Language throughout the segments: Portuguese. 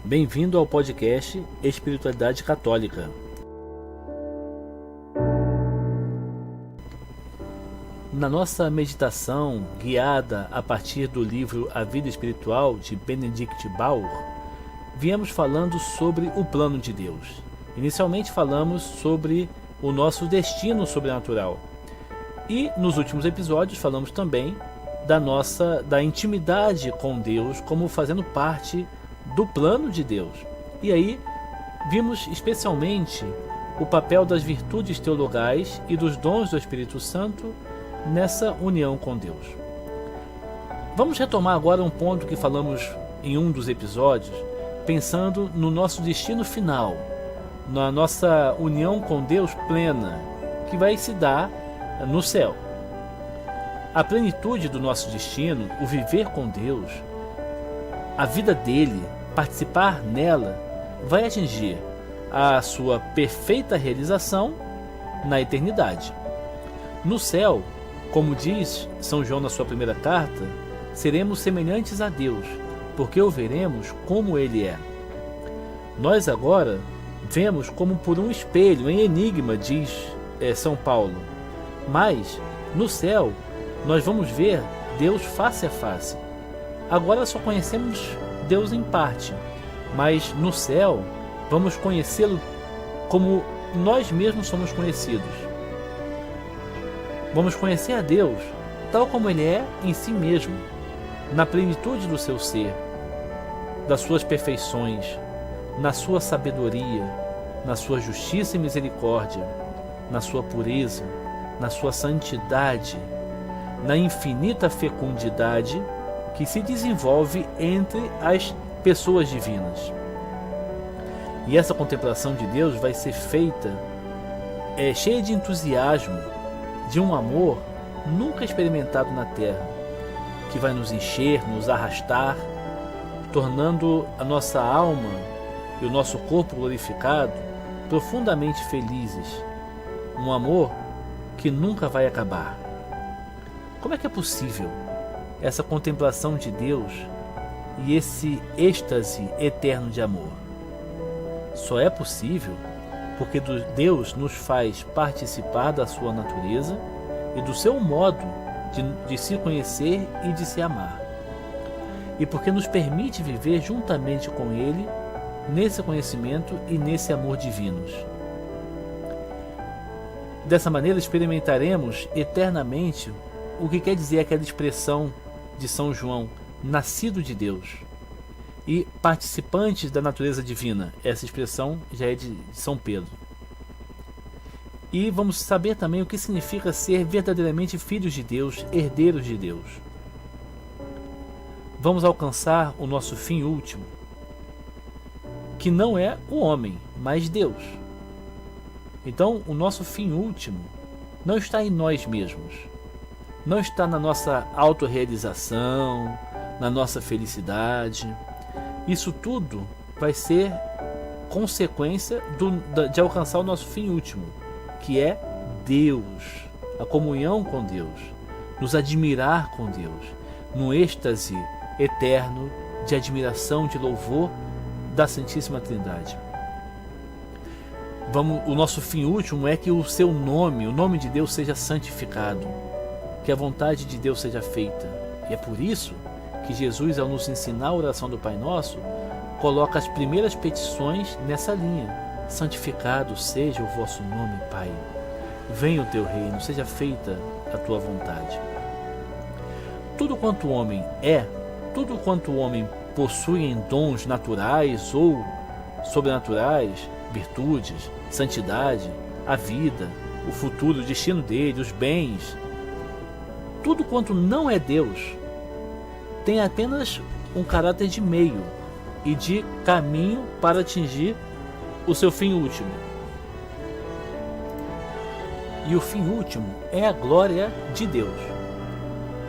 Bem-vindo ao podcast Espiritualidade Católica. Na nossa meditação guiada a partir do livro A Vida Espiritual de Benedict Bauer, viemos falando sobre o plano de Deus. Inicialmente falamos sobre o nosso destino sobrenatural. E nos últimos episódios falamos também da intimidade com Deus como fazendo parte do plano de Deus. E aí vimos especialmente o papel das virtudes teologais e dos dons do Espírito Santo nessa união com Deus. Vamos retomar agora um ponto que falamos em um dos episódios, pensando no nosso destino final, na nossa união com Deus plena, que vai se dar no céu. A plenitude do nosso destino, o viver com Deus, a vida dele, participar nela, vai atingir a sua perfeita realização na eternidade. No céu, como diz São João na sua primeira carta, seremos semelhantes a Deus, porque o veremos como ele é. Nós agora vemos como por um espelho, em enigma, diz São Paulo. Mas, no céu, nós vamos ver Deus face a face. Agora só conhecemos Deus em parte, mas no céu vamos conhecê-lo como nós mesmos somos conhecidos. Vamos conhecer a Deus tal como ele é em si mesmo, na plenitude do seu ser, das suas perfeições, na sua sabedoria, na sua justiça e misericórdia, na sua pureza, na sua santidade, na infinita fecundidade que se desenvolve entre as pessoas divinas. E essa contemplação de Deus vai ser feita cheia de entusiasmo, de um amor nunca experimentado na terra, que vai nos encher, nos arrastar, tornando a nossa alma e o nosso corpo glorificado profundamente felizes. Um amor que nunca vai acabar. Como é que é possível essa contemplação de Deus e esse êxtase eterno de amor? Só é possível porque Deus nos faz participar da sua natureza e do seu modo de se conhecer e de se amar. E porque nos permite viver juntamente com Ele nesse conhecimento e nesse amor divinos. Dessa maneira experimentaremos eternamente o que quer dizer aquela expressão de São João, nascido de Deus, e participantes da natureza divina. Essa expressão já é de São Pedro. E vamos saber também o que significa ser verdadeiramente filhos de Deus, herdeiros de Deus. Vamos alcançar o nosso fim último, que não é o homem, mas Deus. Então, o nosso fim último não está em nós mesmos, não está na nossa autorrealização, na nossa felicidade. Isso tudo vai ser consequência de alcançar o nosso fim último, que é Deus, a comunhão com Deus, nos admirar com Deus, no êxtase eterno de admiração, de louvor da Santíssima Trindade. O nosso fim último é que o seu nome, o nome de Deus, seja santificado, que a vontade de Deus seja feita. E é por isso que Jesus, ao nos ensinar a oração do Pai Nosso, coloca as primeiras petições nessa linha: santificado seja o vosso nome, Pai. Venha o teu reino, seja feita a tua vontade. Tudo quanto o homem é, tudo quanto o homem possui em dons naturais ou sobrenaturais, virtudes, santidade, a vida, o futuro, o destino dele, os bens, tudo quanto não é Deus, tem apenas um caráter de meio e de caminho para atingir o seu fim último. E o fim último é a glória de Deus.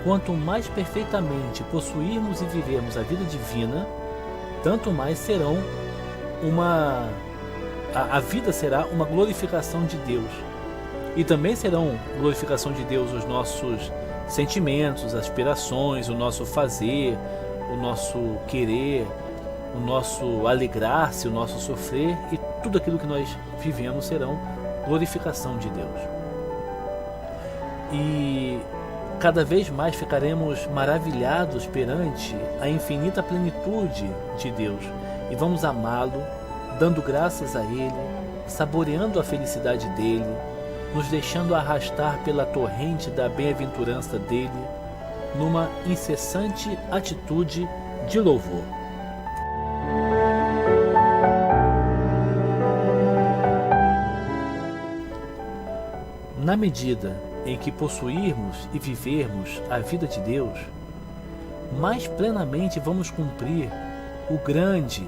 Quanto mais perfeitamente possuirmos e vivermos a vida divina, tanto mais serão a vida será uma glorificação de Deus. E também serão glorificação de Deus os nossos sentimentos, aspirações, o nosso fazer, o nosso querer, o nosso alegrar-se, o nosso sofrer e tudo aquilo que nós vivemos serão glorificação de Deus. E cada vez mais ficaremos maravilhados perante a infinita plenitude de Deus e vamos amá-lo, dando graças a Ele, saboreando a felicidade dele, nos deixando arrastar pela torrente da bem-aventurança dele, numa incessante atitude de louvor. Na medida em que possuirmos e vivermos a vida de Deus, mais plenamente vamos cumprir o grande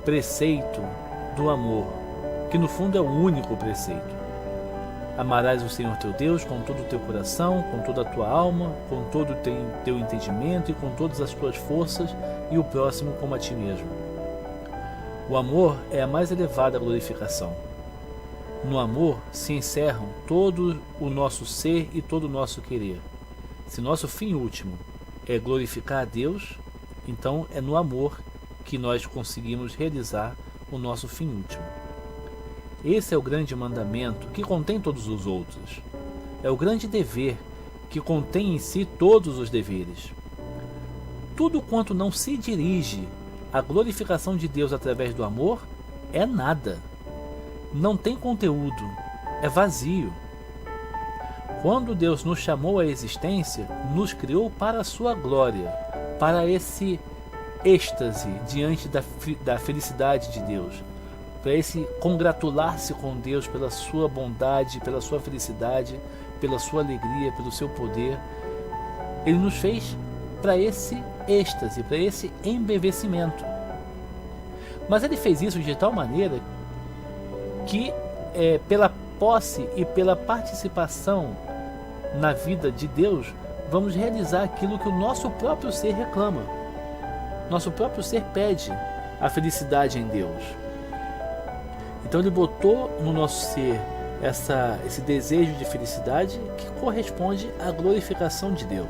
preceito do amor, que no fundo é o único preceito. Amarás o Senhor teu Deus com todo o teu coração, com toda a tua alma, com todo o teu entendimento e com todas as tuas forças, e o próximo como a ti mesmo. O amor é a mais elevada glorificação. No amor se encerram todo o nosso ser e todo o nosso querer. Se nosso fim último é glorificar a Deus, então é no amor que nós conseguimos realizar o nosso fim último. Esse é o grande mandamento que contém todos os outros. É o grande dever que contém em si todos os deveres. Tudo quanto não se dirige à glorificação de Deus através do amor é nada. Não tem conteúdo, é vazio. Quando Deus nos chamou à existência, nos criou para a sua glória, para esse êxtase diante da felicidade de Deus, para esse congratular-se com Deus pela sua bondade, pela sua felicidade, pela sua alegria, pelo seu poder. Ele nos fez para esse êxtase, para esse embevecimento. Mas ele fez isso de tal maneira que pela posse e pela participação na vida de Deus, vamos realizar aquilo que o nosso próprio ser reclama. Nosso próprio ser pede a felicidade em Deus. Então ele botou no nosso ser esse desejo de felicidade que corresponde à glorificação de Deus.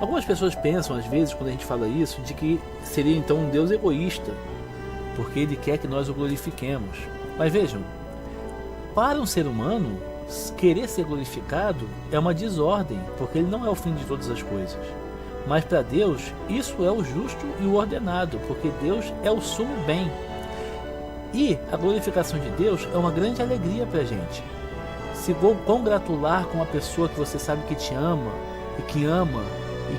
Algumas pessoas pensam, às vezes, quando a gente fala isso, de que seria então um Deus egoísta, porque ele quer que nós o glorifiquemos. Mas vejam, para um ser humano, querer ser glorificado é uma desordem, porque ele não é o fim de todas as coisas. Mas para Deus, isso é o justo e o ordenado, porque Deus é o sumo bem. E a glorificação de Deus é uma grande alegria para a gente. Se congratular com uma pessoa que você sabe que te ama, e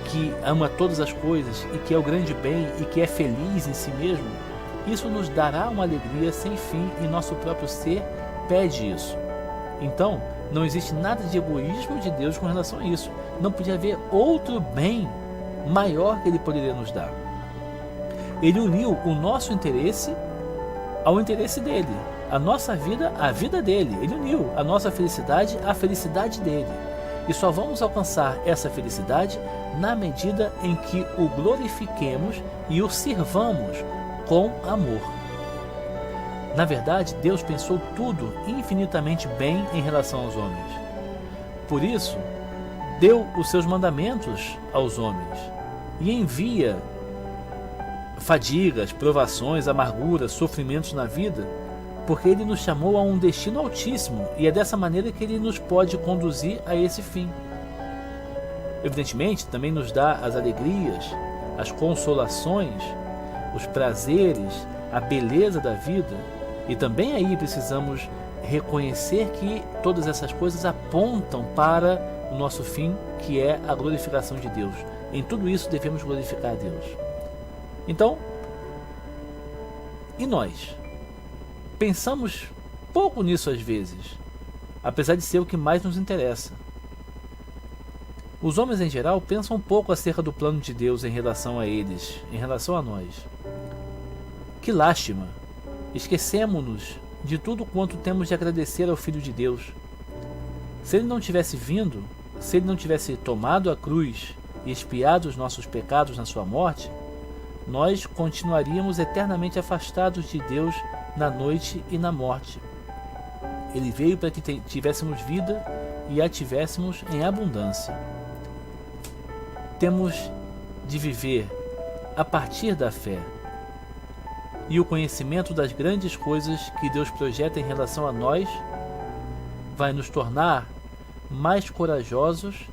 que ama todas as coisas, e que é o grande bem, e que é feliz em si mesmo, isso nos dará uma alegria sem fim e nosso próprio ser pede isso. Então, não existe nada de egoísmo de Deus com relação a isso. Não podia haver outro bem maior que ele poderia nos dar. Ele uniu o nosso interesse ao interesse dele, a nossa vida à vida dele. Ele uniu a nossa felicidade à felicidade dele. E só vamos alcançar essa felicidade na medida em que o glorifiquemos e o sirvamos com amor. Na verdade, Deus pensou tudo infinitamente bem em relação aos homens. Por isso, deu os seus mandamentos aos homens e envia fadigas, provações, amarguras, sofrimentos na vida, porque Ele nos chamou a um destino altíssimo e é dessa maneira que Ele nos pode conduzir a esse fim. Evidentemente, também nos dá as alegrias, as consolações, os prazeres, a beleza da vida, e também aí precisamos reconhecer que todas essas coisas apontam para o nosso fim, que é a glorificação de Deus. Em tudo isso devemos glorificar a Deus. Então, e nós? Pensamos pouco nisso às vezes, apesar de ser o que mais nos interessa. Os homens em geral pensam pouco acerca do plano de Deus em relação a eles, em relação a nós. Que lástima! Esquecemos-nos de tudo quanto temos de agradecer ao Filho de Deus. Se ele não tivesse vindo, se ele não tivesse tomado a cruz e expiado os nossos pecados na sua morte, nós continuaríamos eternamente afastados de Deus na noite e na morte. Ele veio para que tivéssemos vida e a tivéssemos em abundância. Temos de viver a partir da fé, e o conhecimento das grandes coisas que Deus projeta em relação a nós vai nos tornar mais corajosos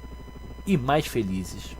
e mais felizes.